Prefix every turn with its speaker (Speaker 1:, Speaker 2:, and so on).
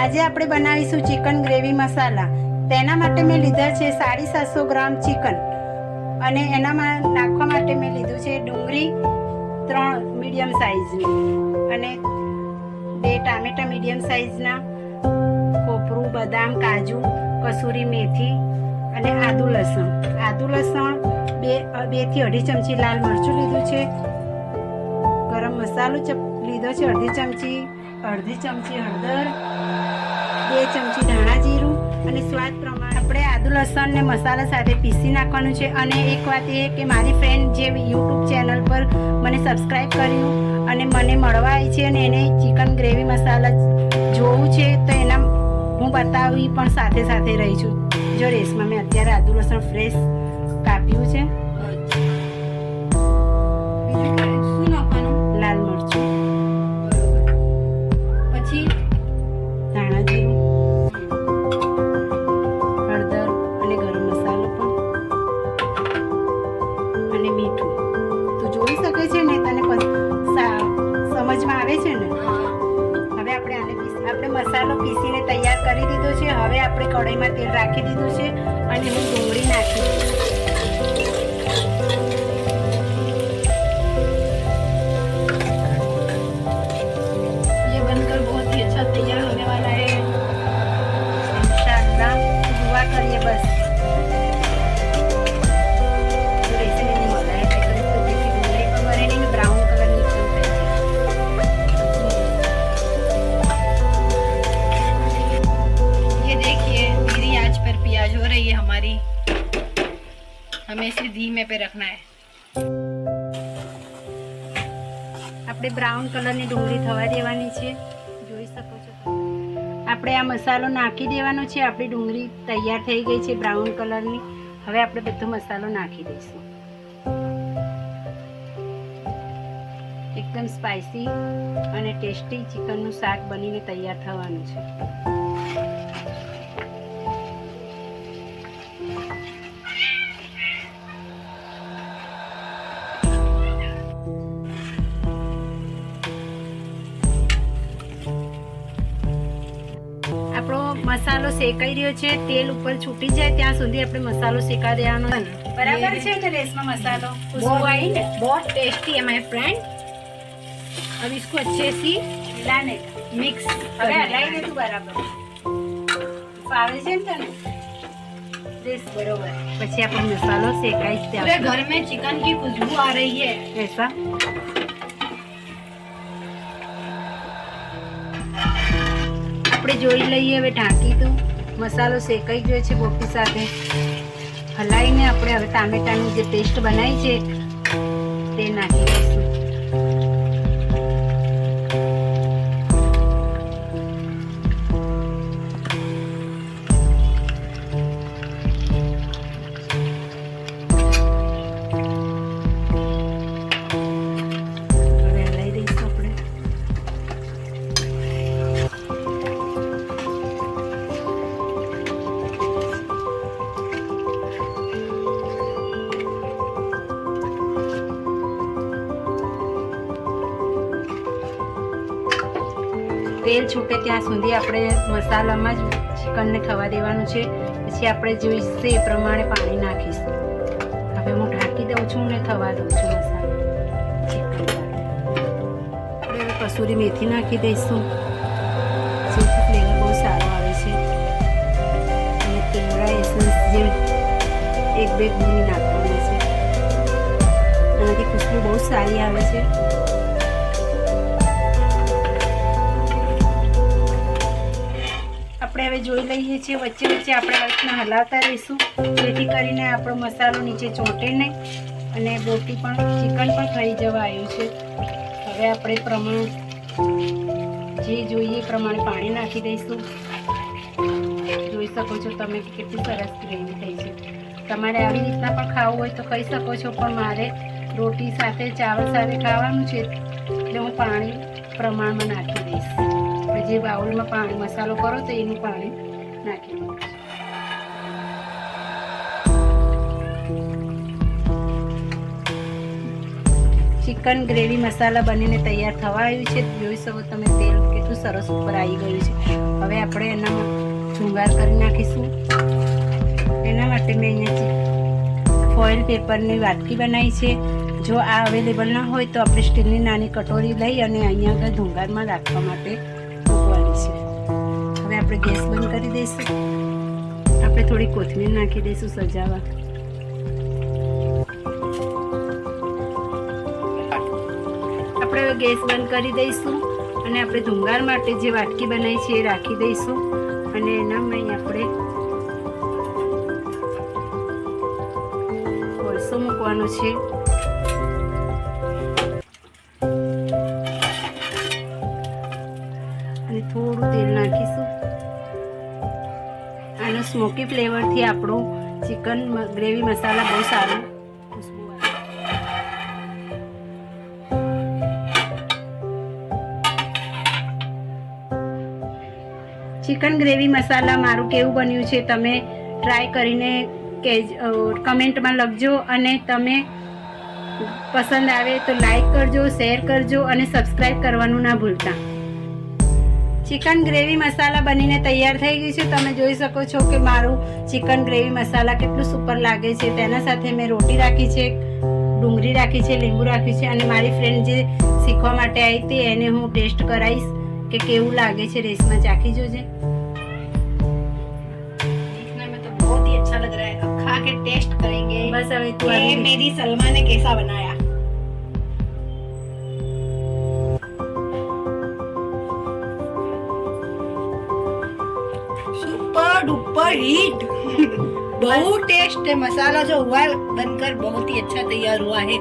Speaker 1: આજે આપણે બનાવીશું ચિકન ગ્રેવી મસાલા. તેના માટે મેં લીધા છે 750 ગ્રામ ચિકન અને એનામાં નાખવા માટે મેં લીધું છે ડુંગળી 3 મીડિયમ સાઇઝની અને 2 ટામેટા મીડિયમ સાઇઝના, કોપરું, બદામ, કાજુ, કસૂરી મેથી અને આદુ લસણ 2 થી 2.5 ચમચી લાલ મરચું લીધું છે. ગરમ મસાલો લીધો છે અડધી ચમચી હળદર, 2 ચમચી ધાણા જીરું અને સ્વાદ પ્રમાણે આપણે આદુ લસણ ને મસાલા સાથે પીસી નાખવાનું છે. અને એક વાત એ કે મારી ફ્રેન્ડ જે યુટ્યુબ ચેનલ પર મને સબસ્ક્રાઈબ કર્યું અને મને મળવા આવી છે અને એને ચિકન ગ્રેવી મસાલા જોવું છે તો એના હું બતાવી પણ સાથે સાથે રહી છું. જો રેસમાં મેં અત્યારે આદુ લસણ ફ્રેશ કાપ્યું છે.
Speaker 2: શું નાખવાનું?
Speaker 1: લાલ મરચું, પછી ધાણા જીરું, હળદર અને ગરમ મસાલો પણ અને મીઠું. તું જોઈ શકે છે ને, તને સમજમાં આવે છે ને? હવે આપણે મસાલો પીસીને તૈયાર કરી દીધો છે. હવે આપણે કઢાઈમાં તેલ રાખી દીધું છે અને હું ડુંગળી નાખી દઉં.
Speaker 2: तैयार होने वाला है
Speaker 1: इंशाअल्लाह. दुआ करिए बस. तो ऐसे नहीं हो रहा है तो देखिए डुंगली पर मरे नहीं, ब्राउन कलर निकल
Speaker 2: ये देखिए धीमी आंच पर प्याज हो रही है हमारी. हमें इसे धीमे पे रखना है.
Speaker 1: આપણે બ્રાઉન કલરની ડુંગળી થવા દેવાની છે. જોઈ શકો છો આપણે આ મસાલો નાખી દેવાનો છે. આપણી ડુંગળી તૈયાર થઈ ગઈ છે બ્રાઉન કલરની. હવે આપણે બધો મસાલો નાખી દઈશું. એકદમ સ્પાઇસી અને ટેસ્ટી ચિકનનું શાક બનીને તૈયાર થવાનું છે. મસાલો શેકાઈ રહ્યો છે. તેલ ઉપર છૂટી જાય ત્યાં સુધી આપણે મસાલો શેકા દેવાનો. બરાબર છે ને રેસમાં મસાલો खुशबू आई ना?
Speaker 2: बहुत टेस्टी है माय फ्रेंड. अब इसको अच्छे से
Speaker 1: મિલાને
Speaker 2: मिक्स
Speaker 1: હવે હલાવી દે તું બરાબર. ફાવે છે ને તને? રેસ બરોબર. પછી આપણો મસાલો શેકાઈ જ
Speaker 2: पूरे घर में चिकन की खुशबू आ रही है.
Speaker 1: ऐसा આપણે જોઈ લઈએ. હવે ઢાંકી દો. મસાલો શેકાઈ ગયો છે બોટી સાથે. હલાવીને આપણે હવે ટામેટાની જે પેસ્ટ બનાવી છે તે નાખી દઈશું. હવે હલાવી દઈશું આપણે. તેલ છૂટે ત્યાં સુધી આપણે મસાલામાં જ ચિકનને થવા દેવાનું છે. પછી આપણે જોઈશે એ પ્રમાણે પાણી નાખીશું. હવે હું ઢાંકી દઉં છું ને થવા દઉં છું મસાલો ચિકન સાથે. આપણે હવે કસૂરી મેથી નાખી દઈશું. જેથી ફ્લેવર બહુ સારો આવે છે. અને કેવડા એસન્સ જે 1-2 બૂંદ નાખવાની છે. આનાથી ખુશ્બુ બહુ સારી આવે છે. આપણે હવે જોઈ લઈએ છીએ વચ્ચે વચ્ચે આપણે આ રીતના હલાવતા રહીશું જેથી કરીને આપણો મસાલો નીચે ચોંટે નહીં અને બોટી પણ ચિકન પણ થઈ જવા આવ્યું છે. હવે આપણે પ્રમાણ જે જોઈએ એ પ્રમાણે પાણી નાખી દઈશું. જોઈ શકો છો તમે કે કેટલી સરસ ગ્રેવી થઈ છે. તમારે આવી રીતના પણ ખાવું હોય તો ખાઈ શકો છો, પણ મારે રોટી સાથે ચાવલ સાથે ખાવાનું છે એટલે હું પાણી પ્રમાણમાં નાખી દઈશ. જે બાઉલમાં પાણી મસાલો કરો તો એનું પાણી નાખી દઉં. ચિકન ગ્રેવી મસાલા બનીને તૈયાર થવા આવ્યું છે. જોઈ શકો તમે તેલ કેટલું સરસ ઉપર આવી ગયું છે. હવે આપણે એનામાં ચુંગાર કરી નાખીશું. એના માટે મેં અહીંયા ફોઇલ પેપરની વાટકી બનાવી છે. જો આ અવેલેબલ ના હોય તો આપણે સ્ટીલની નાની કટોરી લઈ અને અહીંયા આગળ ધુંગારમાં રાખવા માટે મૂકવાની છે. હવે આપણે ગેસ બંધ કરી દઈશું. આપણે થોડી કોથમીર નાખી દઈશું સજાવા. આપણે હવે ગેસ બંધ કરી દઈશું અને આપણે ધુંગાર માટે જે વાટકી બનાવી છે એ રાખી દઈશું અને એનામાં આપણે કોલસો મૂકવાનો છે. અને થોડું તેલ નાખીશું. આનો સ્મોકી ફ્લેવરથી આપણું ચિકન ગ્રેવી મસાલા બહુ સારું ખુશ્બુ આવે. ચિકન ગ્રેવી મસાલા મારું કેવું બન્યું છે તમે ટ્રાય કરીને કમેન્ટમાં લખજો અને તમે પસંદ આવે તો લાઈક કરજો, શેર કરજો અને સબસ્ક્રાઈબ કરવાનું ના ભૂલતા. ચિકન ગ્રેવી મસાલા બનીને તૈયાર થઈ ગયું છે. તમે જોઈ શકો છો કે મારું ચિકન ગ્રેવી મસાલા કેટલું સુપર લાગે છે. તેના સાથે મેં રોટી રાખી છે, ડુંગળી રાખી છે, લીંબુ રાખ્યું છે અને મારી ફ્રેન્ડ જે શીખવા માટે આવી હતી એને હું ટેસ્ટ કરાવીશ કે કેવું લાગે છે. રેસમાં ચાખી જોજે.
Speaker 2: देखने में तो बहुत ही अच्छा लग रहा है. अब खा के टेस्ट करेंगे
Speaker 1: બસ હવે તું
Speaker 2: कि
Speaker 1: આવી
Speaker 2: मेरी सलमा ने कैसा बनाया. Super duper hit. बहुत टेस्ट है. मसाला जो हुआ है बनकर बहुत ही अच्छा तैयार हुआ है.